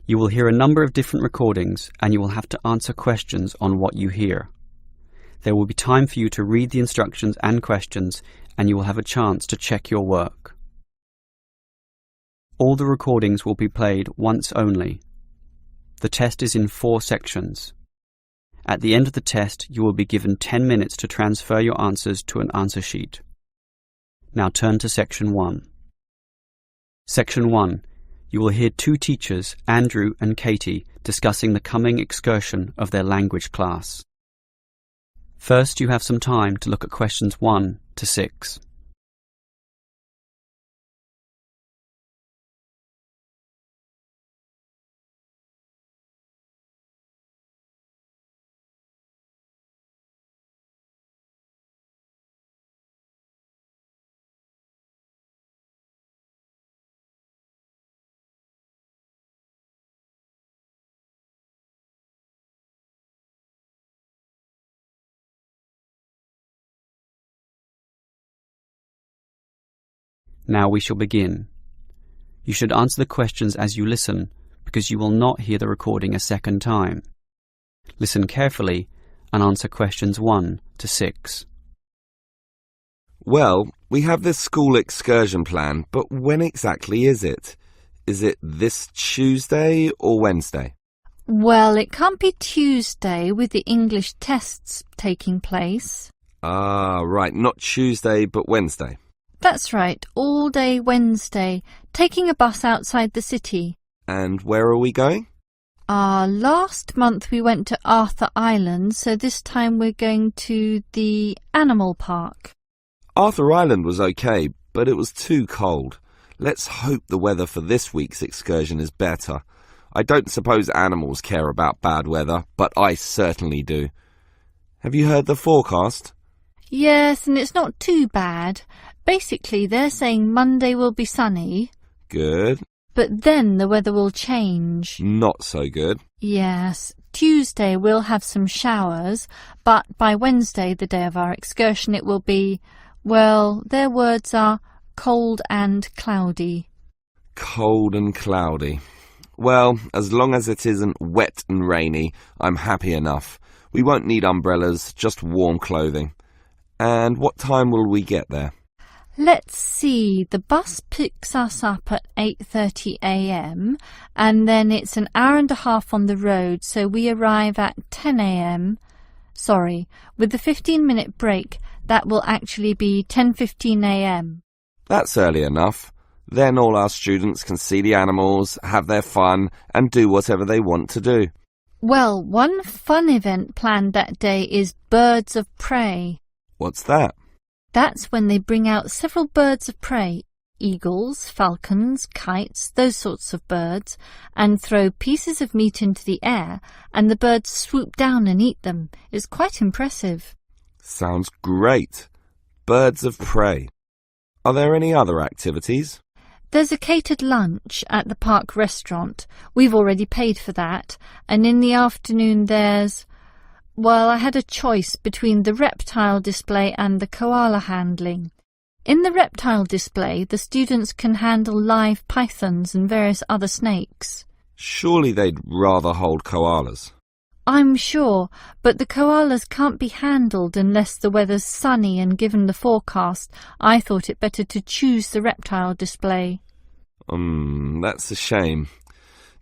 You will hear a number of different recordings and you will have to answer questions on what you hear. There will be time for you to read the instructions and questions, and you will have a chance to check your work. All the recordings will be played once only. The test is in 4 sections. At the end of the test, you will be given 10 minutes to transfer your answers to an answer sheet. Now turn to Section 1. Section 1. You will hear 2 teachers, Andrew and Katie, discussing the coming excursion of their language class. First, you have some time to look at questions 1 to 6. Now we shall begin. You should answer the questions as you listen, because you will not hear the recording a second time. Listen carefully and answer questions 1 to 6. Well, we have this school excursion plan, but when exactly is it? Is it this Tuesday or Wednesday? Well, it can't be Tuesday with the English tests taking place. Ah, right, not Tuesday but Wednesday. That's right, all day Wednesday, taking a bus outside the city. And where are we going? Last month we went to Arthur Island, so this time we're going to the animal park. Arthur Island was okay, but it was too cold. Let's hope the weather for this week's excursion is better. I don't suppose animals care about bad weather, but I certainly do. Have you heard the forecast? Yes, and it's not too bad. Basically, they're saying Monday will be sunny. Good. But then the weather will change. Not so good. Yes, Tuesday we'll have some showers, but by Wednesday, the day of our excursion, it will be, well, their words are cold and cloudy. Cold and cloudy. Well, as long as it isn't wet and rainy, I'm happy enough. We won't need umbrellas, just warm clothing. And what time will we get there? Let's see, the bus picks us up at 8:30 a.m. and then it's an hour and a half on the road, so we arrive at 10 a.m. Sorry, with the 15-minute break, that will actually be 10:15 a.m. That's early enough. Then all our students can see the animals, have their fun, and do whatever they want to do. Well, one fun event planned that day is Birds of Prey. What's that? That's when they bring out several birds of prey, eagles, falcons, kites, those sorts of birds, and throw pieces of meat into the air, and the birds swoop down and eat them. It's quite impressive. Sounds great. Birds of prey. Are there any other activities? There's a catered lunch at the park restaurant. We've already paid for that. And in the afternoon there's... Well, I had a choice between the reptile display and the koala handling. In the reptile display, the students can handle live pythons and various other snakes. Surely they'd rather hold koalas. I'm sure, but the koalas can't be handled unless the weather's sunny, and given the forecast, I thought it better to choose the reptile display. That's a shame.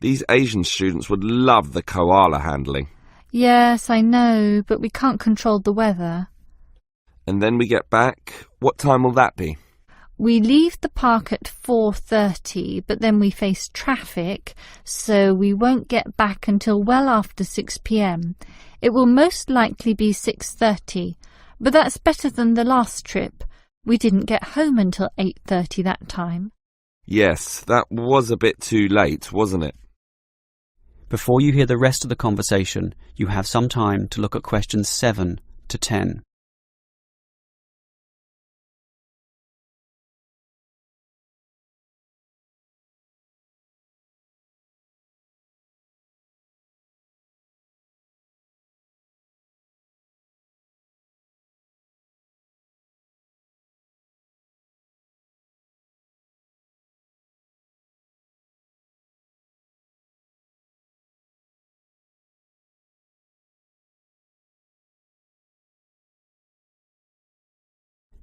These Asian students would love the koala handling. Yes, I know, but we can't control the weather. And then we get back. What time will that be? We leave the park at 4:30, but then we face traffic, so we won't get back until well after 6 p.m. It will most likely be 6:30, but that's better than the last trip. We didn't get home until 8:30 that time. Yes, that was a bit too late, wasn't it? Before you hear the rest of the conversation, you have some time to look at questions 7 to 10.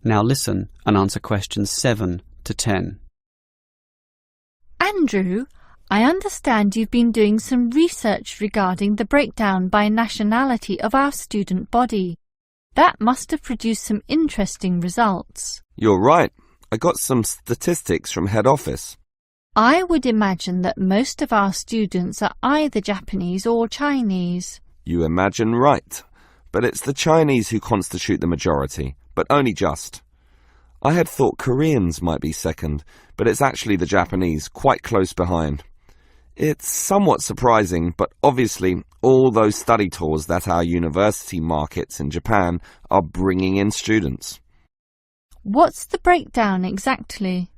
Now listen and answer questions 7 to 10. Andrew, I understand you've been doing some research regarding the breakdown by nationality of our student body. That must have produced some interesting results. You're right. I got some statistics from head office. I would imagine that most of our students are either Japanese or Chinese. You imagine right. But it's the Chinese who constitute the majority, but only just. I had thought Koreans might be second, but it's actually the Japanese, quite close behind. It's somewhat surprising, but obviously all those study tours that our university markets in Japan are bringing in students. What's the breakdown exactly?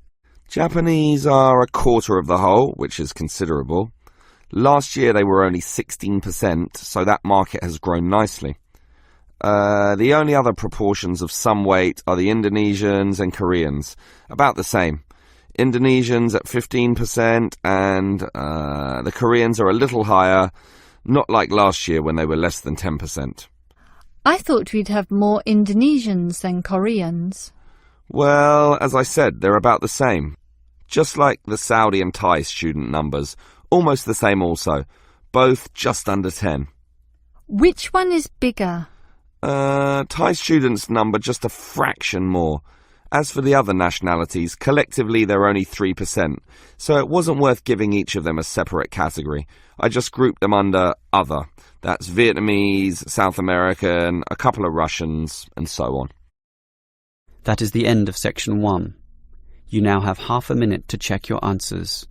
Japanese are a quarter of the whole, which is considerable. Last year they were only 16%, so that market has grown nicely. The only other proportions of some weight are the Indonesians and Koreans, about the same. Indonesians at 15% and the Koreans are a little higher, not like last year when they were less than 10%. I thought we'd have more Indonesians than Koreans. Well, as I said, they're about the same. Just like the Saudi and Thai student numbers, almost the same also, both just under 10. Which one is bigger? Thai students number just a fraction more. As for the other nationalities, collectively they're only 3%, so it wasn't worth giving each of them a separate category. I just grouped them under other. That's Vietnamese, South American, a couple of Russians, and so on. That is the end of section 1. You now have half a minute to check your answers.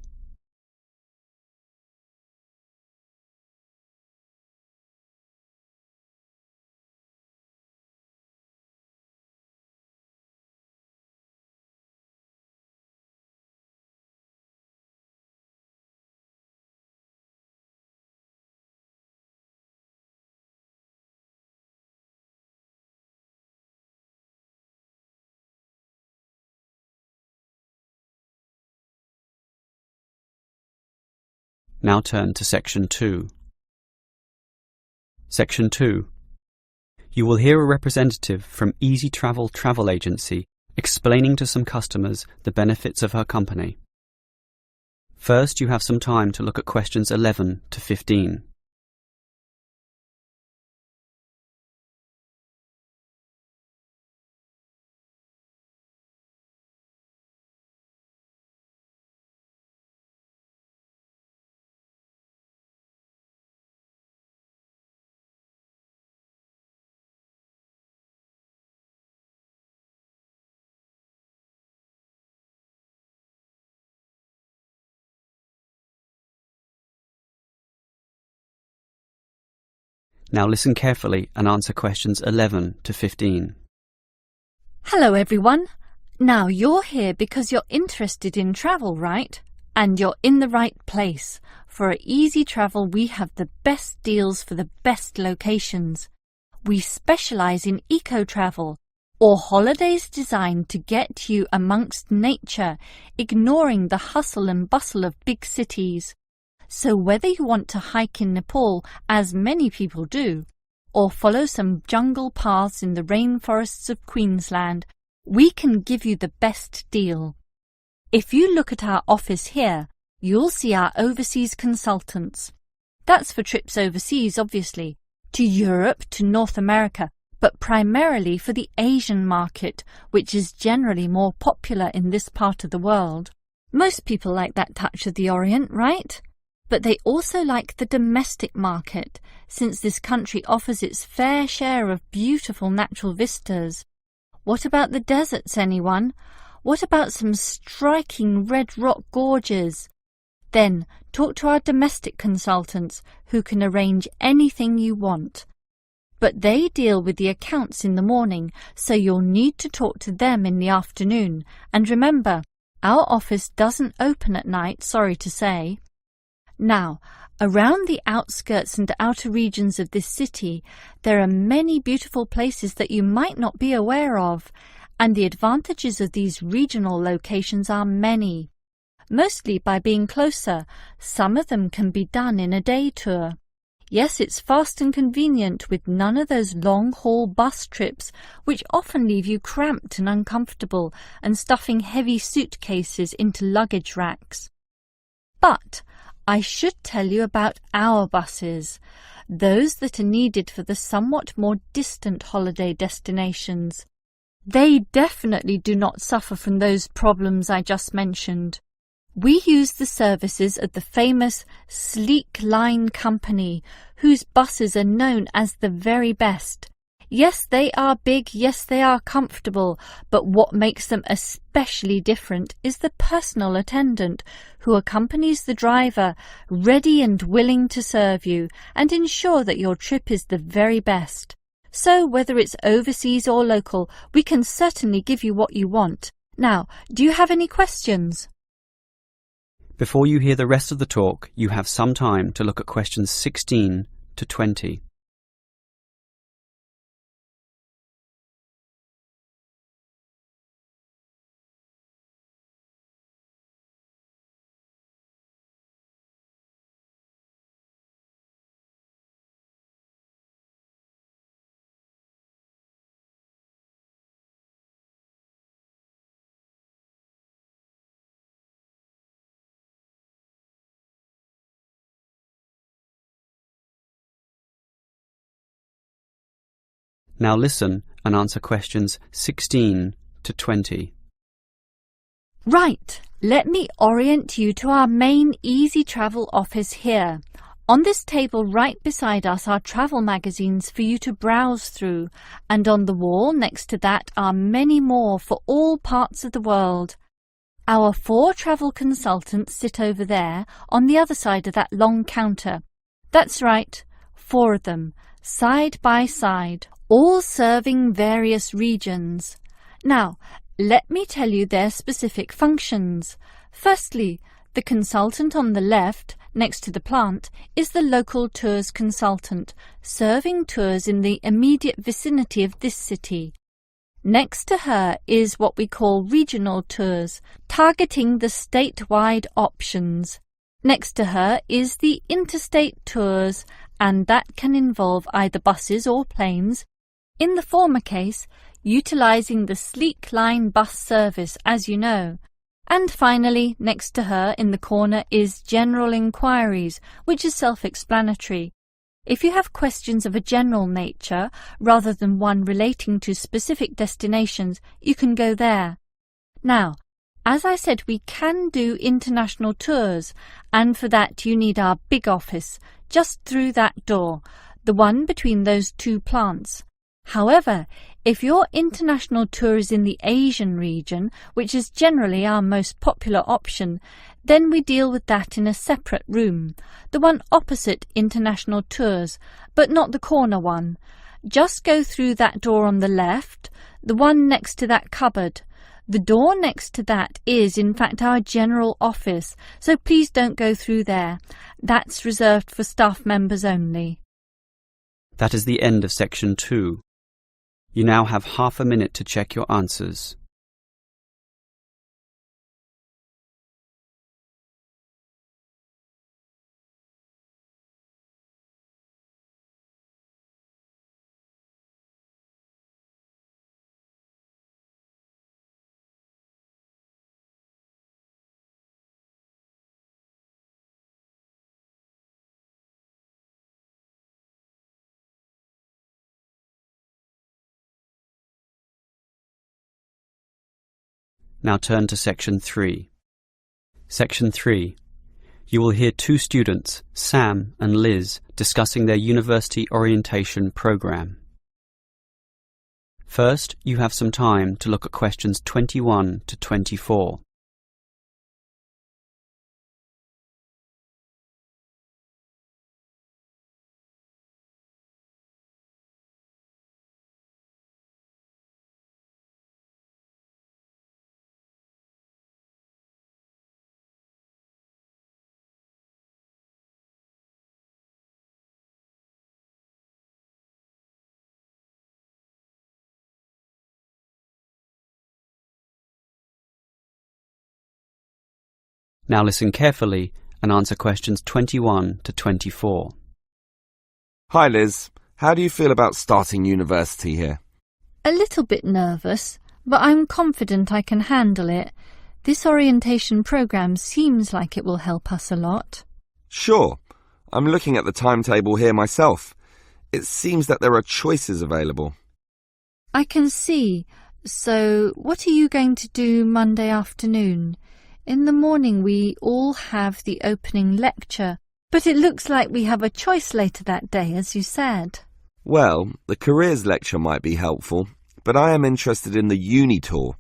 Now turn to Section 2. Section 2. You will hear a representative from Easy Travel Travel Agency explaining to some customers the benefits of her company. First, you have some time to look at questions 11 to 15. Now listen carefully and answer questions 11 to 15. Hello everyone. Now you're here because you're interested in travel, right? And you're in the right place. For at Easy Travel we have the best deals for the best locations. We specialize in eco-travel, or holidays designed to get you amongst nature, ignoring the hustle and bustle of big cities. So whether you want to hike in Nepal, as many people do, or follow some jungle paths in the rainforests of Queensland, we can give you the best deal. If you look at our office here, you'll see our overseas consultants. That's for trips overseas, obviously, to Europe, to North America, but primarily for the Asian market, which is generally more popular in this part of the world. Most people like that touch of the Orient, right? But they also like the domestic market, since this country offers its fair share of beautiful natural vistas. What about the deserts, anyone? What about some striking red rock gorges? Then talk to our domestic consultants, who can arrange anything you want. But they deal with the accounts in the morning, so you'll need to talk to them in the afternoon. And remember, our office doesn't open at night, sorry to say. Now, around the outskirts and outer regions of this city, there are many beautiful places that you might not be aware of, and the advantages of these regional locations are many. Mostly by being closer, some of them can be done in a day tour. Yes, it's fast and convenient with none of those long-haul bus trips which often leave you cramped and uncomfortable and stuffing heavy suitcases into luggage racks. But I should tell you about our buses, those that are needed for the somewhat more distant holiday destinations. They definitely do not suffer from those problems I just mentioned. We use the services of the famous Sleek Line Company, whose buses are known as the very best. Yes, they are big, yes, they are comfortable, but what makes them especially different is the personal attendant who accompanies the driver, ready and willing to serve you and ensure that your trip is the very best. So whether it's overseas or local, we can certainly give you what you want. Now, do you have any questions? Before you hear the rest of the talk, you have some time to look at questions 16 to 20. Now listen and answer questions 16 to 20. Right, let me orient you to our main Easy Travel office here. On this table right beside us are travel magazines for you to browse through, and on the wall next to that are many more for all parts of the world. Our 4 travel consultants sit over there on the other side of that long counter. That's right, 4 of them, side by side, all serving various regions. Now, let me tell you their specific functions. Firstly, the consultant on the left, next to the plant, is the local tours consultant, serving tours in the immediate vicinity of this city. Next to her is what we call regional tours, targeting the statewide options. Next to her is the interstate tours, and that can involve either buses or planes. In the former case, utilising the Sleek Line bus service, as you know. And finally, next to her in the corner is General Inquiries, which is self-explanatory. If you have questions of a general nature, rather than one relating to specific destinations, you can go there. Now, as I said, we can do international tours, and for that you need our big office, just through that door, the one between those 2 plants. However, if your international tour is in the Asian region, which is generally our most popular option, then we deal with that in a separate room, the one opposite international tours, but not the corner one. Just go through that door on the left, the one next to that cupboard. The door next to that is, in fact, our general office, so please don't go through there. That's reserved for staff members only. That is the end of section 2. You now have half a minute to check your answers. Now turn to section 3. Section 3. You will hear 2 students, Sam and Liz, discussing their university orientation program. First, you have some time to look at questions 21 to 24. Now listen carefully and answer questions 21 to 24. Hi Liz, how do you feel about starting university here? A little bit nervous, but I'm confident I can handle it. This orientation programme seems like it will help us a lot. Sure. I'm looking at the timetable here myself. It seems that there are choices available. I can see. So, what are you going to do Monday afternoon? In the morning we all have the opening lecture, but it looks like we have a choice later that day, as you said. Well, the careers lecture might be helpful, but I am interested in the uni tour.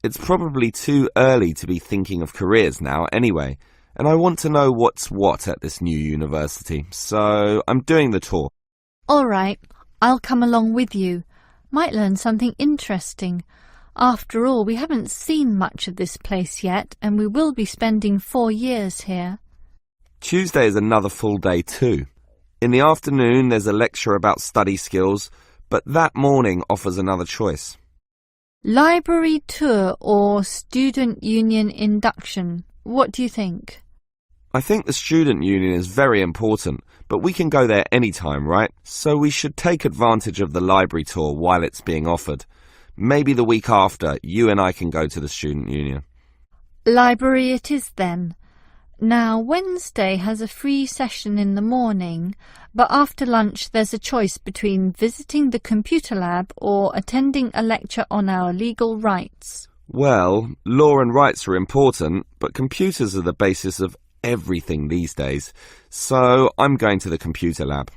It's probably too early to be thinking of careers now anyway, and I want to know what's what at this new university, so I'm doing the tour. All right, I'll come along with you. Might learn something interesting. After all, we haven't seen much of this place yet, and we will be spending 4 years here. Tuesday is another full day too. In the afternoon there's a lecture about study skills, but that morning offers another choice. Library tour or student union induction? What do you think? I think the student union is very important, but we can go there anytime, right? So we should take advantage of the library tour while it's being offered. Maybe the week after, you and I can go to the student union. Library it is then. Now, Wednesday has a free session in the morning, but after lunch there's a choice between visiting the computer lab or attending a lecture on our legal rights. Well, law and rights are important, but computers are the basis of everything these days, so I'm going to the computer lab.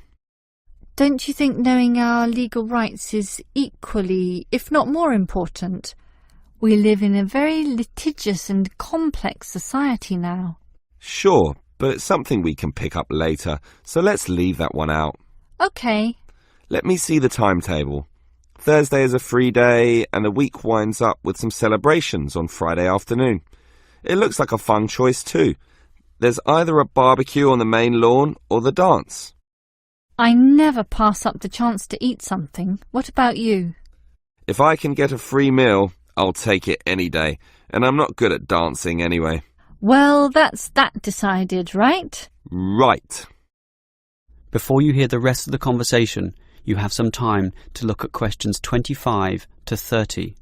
Don't you think knowing our legal rights is equally, if not more important? We live in a very litigious and complex society now. Sure, but it's something we can pick up later, so let's leave that one out. OK. Let me see the timetable. Thursday is a free day, and the week winds up with some celebrations on Friday afternoon. It looks like a fun choice too. There's either a barbecue on the main lawn or the dance. I never pass up the chance to eat something. What about you? If I can get a free meal, I'll take it any day, and I'm not good at dancing anyway. Well, that's that decided, right? Right. Before you hear the rest of the conversation, you have some time to look at questions 25 to 30.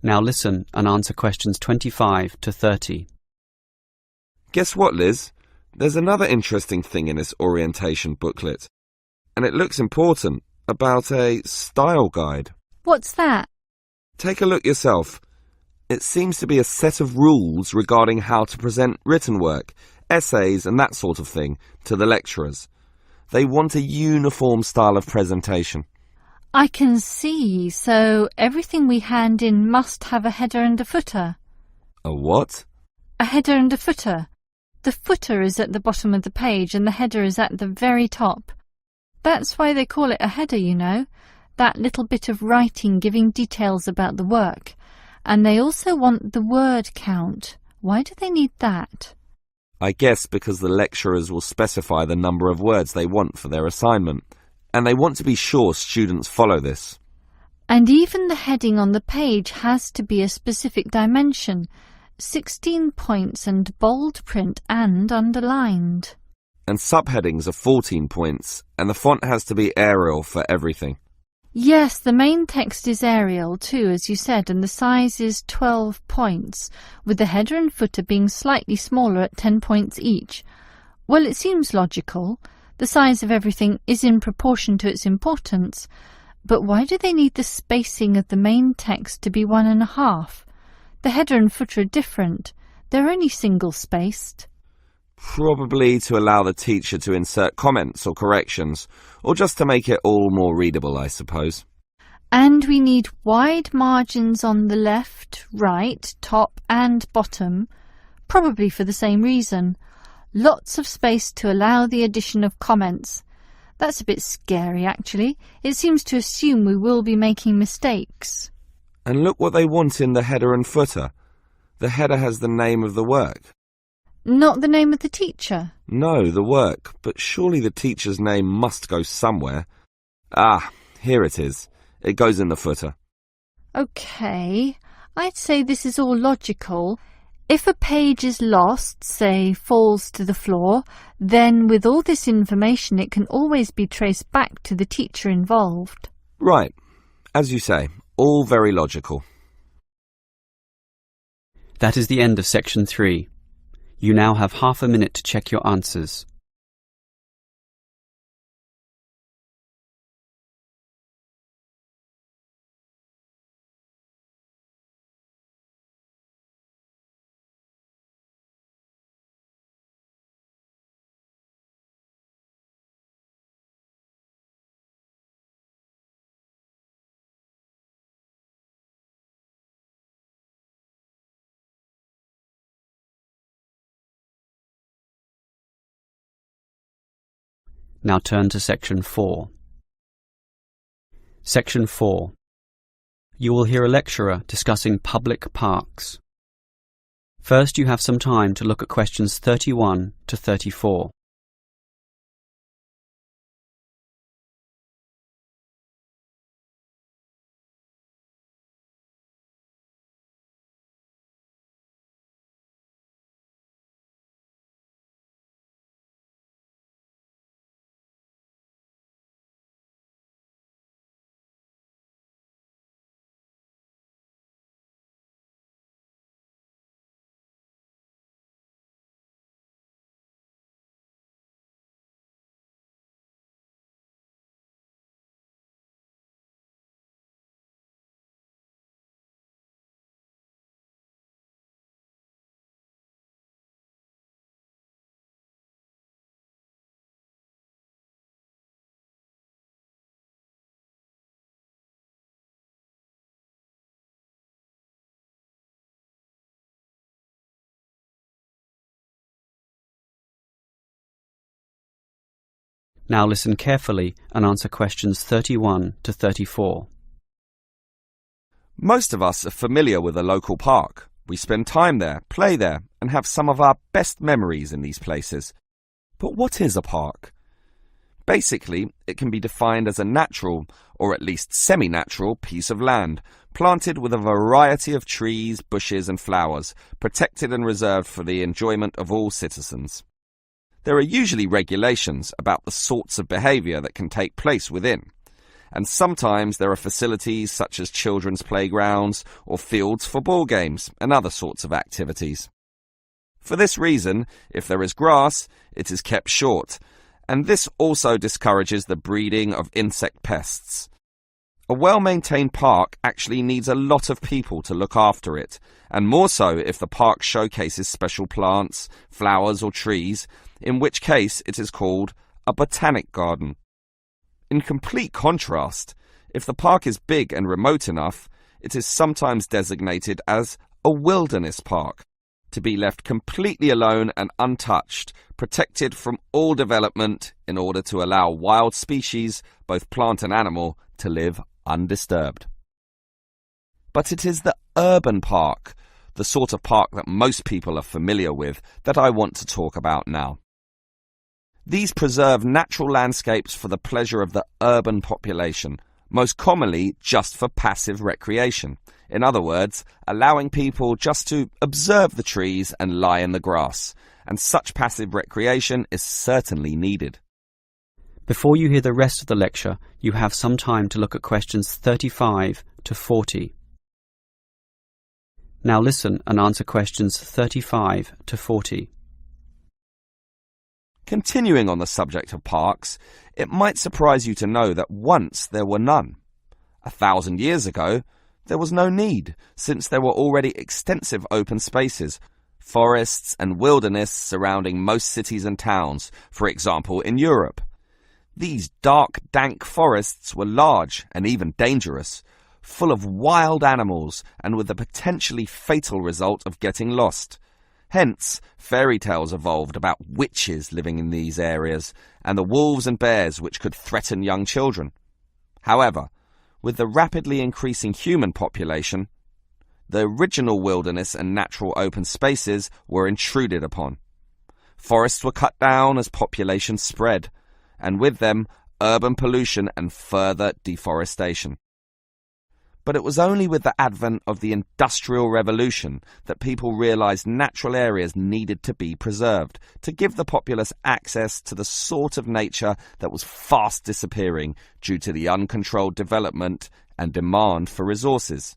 Now listen and answer questions 25 to 30. Guess what, Liz? There's another interesting thing in this orientation booklet, and it looks important, about a style guide. What's that? Take a look yourself. It seems to be a set of rules regarding how to present written work, essays and that sort of thing to the lecturers. They want a uniform style of presentation. I can see, so everything we hand in must have a header and a footer. A what? A header and a footer. The footer is at the bottom of the page and the header is at the very top. That's why they call it a header, you know, that little bit of writing giving details about the work. And they also want the word count. Why do they need that? I guess because the lecturers will specify the number of words they want for their assignment, and they want to be sure students follow this. And even the heading on the page has to be a specific dimension, 16 points and bold print and underlined. And subheadings are 14 points, and the font has to be Arial for everything. Yes, the main text is Arial too, as you said, and the size is 12 points, with the header and footer being slightly smaller at 10 points each. Well, it seems logical. The size of everything is in proportion to its importance. But why do they need the spacing of the main text to be 1.5? The header and footer are different. They're only single-spaced. Probably to allow the teacher to insert comments or corrections, or just to make it all more readable, I suppose. And we need wide margins on the left, right, top and bottom, probably for the same reason. Lots of space to allow the addition of comments. That's a bit scary, actually. It seems to assume we will be making mistakes. And look what they want in the header and footer. The header has the name of the work. Not the name of the teacher? No, the work, but surely the teacher's name must go somewhere. Ah, here it is. It goes in the footer. OK, I'd say this is all logical. If a page is lost, say falls to the floor, then with all this information it can always be traced back to the teacher involved. Right. As you say, all very logical. That is the end of section 3. You now have half a minute to check your answers. Now turn to section 4. Section 4. You will hear a lecturer discussing public parks. First, you have some time to look at questions 31 to 34. Now listen carefully and answer questions 31 to 34. Most of us are familiar with a local park. We spend time there, play there, and have some of our best memories in these places. But what is a park? Basically, it can be defined as a natural, or at least semi-natural, piece of land, planted with a variety of trees, bushes and flowers, protected and reserved for the enjoyment of all citizens. There are usually regulations about the sorts of behaviour that can take place within, and sometimes there are facilities such as children's playgrounds or fields for ball games and other sorts of activities. For this reason, if there is grass, it is kept short, and this also discourages the breeding of insect pests. A well-maintained park actually needs a lot of people to look after it, and more so if the park showcases special plants, flowers or trees, in which case it is called a botanic garden. In complete contrast, if the park is big and remote enough, it is sometimes designated as a wilderness park, to be left completely alone and untouched, protected from all development in order to allow wild species, both plant and animal, to live undisturbed. But it is the urban park, the sort of park that most people are familiar with, that I want to talk about now. These preserve natural landscapes for the pleasure of the urban population, most commonly just for passive recreation. In other words, allowing people just to observe the trees and lie in the grass, and such passive recreation is certainly needed. Before you hear the rest of the lecture, you have some time to look at questions 35 to 40. Now listen and answer questions 35 to 40. Continuing on the subject of parks, it might surprise you to know that once there were none. 1,000 years ago, there was no need, since there were already extensive open spaces, forests and wilderness surrounding most cities and towns, for example in Europe. These dark, dank forests were large and even dangerous, full of wild animals and with the potentially fatal result of getting lost. Hence, fairy tales evolved about witches living in these areas and the wolves and bears which could threaten young children. However, with the rapidly increasing human population, the original wilderness and natural open spaces were intruded upon. Forests were cut down as population spread, and with them, urban pollution and further deforestation. But it was only with the advent of the Industrial Revolution that people realized natural areas needed to be preserved to give the populace access to the sort of nature that was fast disappearing due to the uncontrolled development and demand for resources.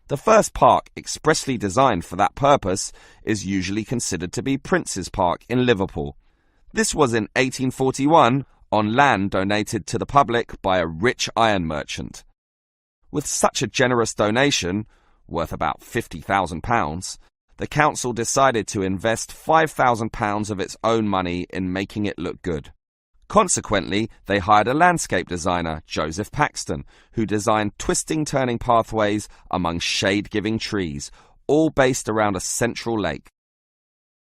The first park expressly designed for that purpose is usually considered to be Prince's Park in Liverpool. This was in 1841 on land donated to the public by a rich iron merchant. With such a generous donation, worth about £50,000, the council decided to invest £5,000 of its own money in making it look good. Consequently, they hired a landscape designer, Joseph Paxton, who designed twisting turning pathways among shade-giving trees, all based around a central lake.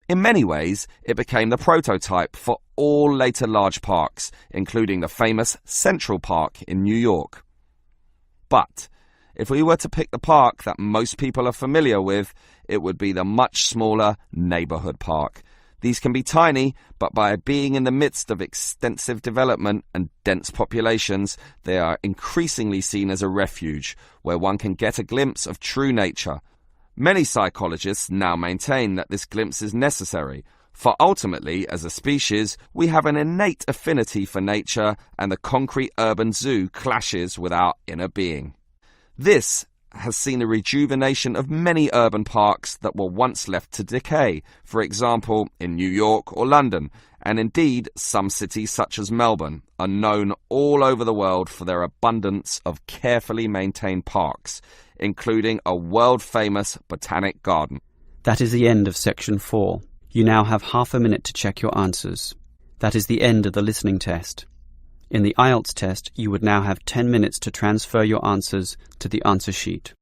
In many ways, it became the prototype for all later large parks, including the famous Central Park in New York. But if we were to pick the park that most people are familiar with, it would be the much smaller neighborhood park. These can be tiny, but by being in the midst of extensive development and dense populations, they are increasingly seen as a refuge where one can get a glimpse of true nature. Many psychologists now maintain that this glimpse is necessary, for ultimately, as a species, we have an innate affinity for nature, and the concrete urban zoo clashes with our inner being. This has seen the rejuvenation of many urban parks that were once left to decay, for example, in New York or London, and indeed some cities such as Melbourne are known all over the world for their abundance of carefully maintained parks, including a world-famous botanic garden. That is the end of section 4. You now have half a minute to check your answers. That is the end of the listening test. In the IELTS test, you would now have 10 minutes to transfer your answers to the answer sheet.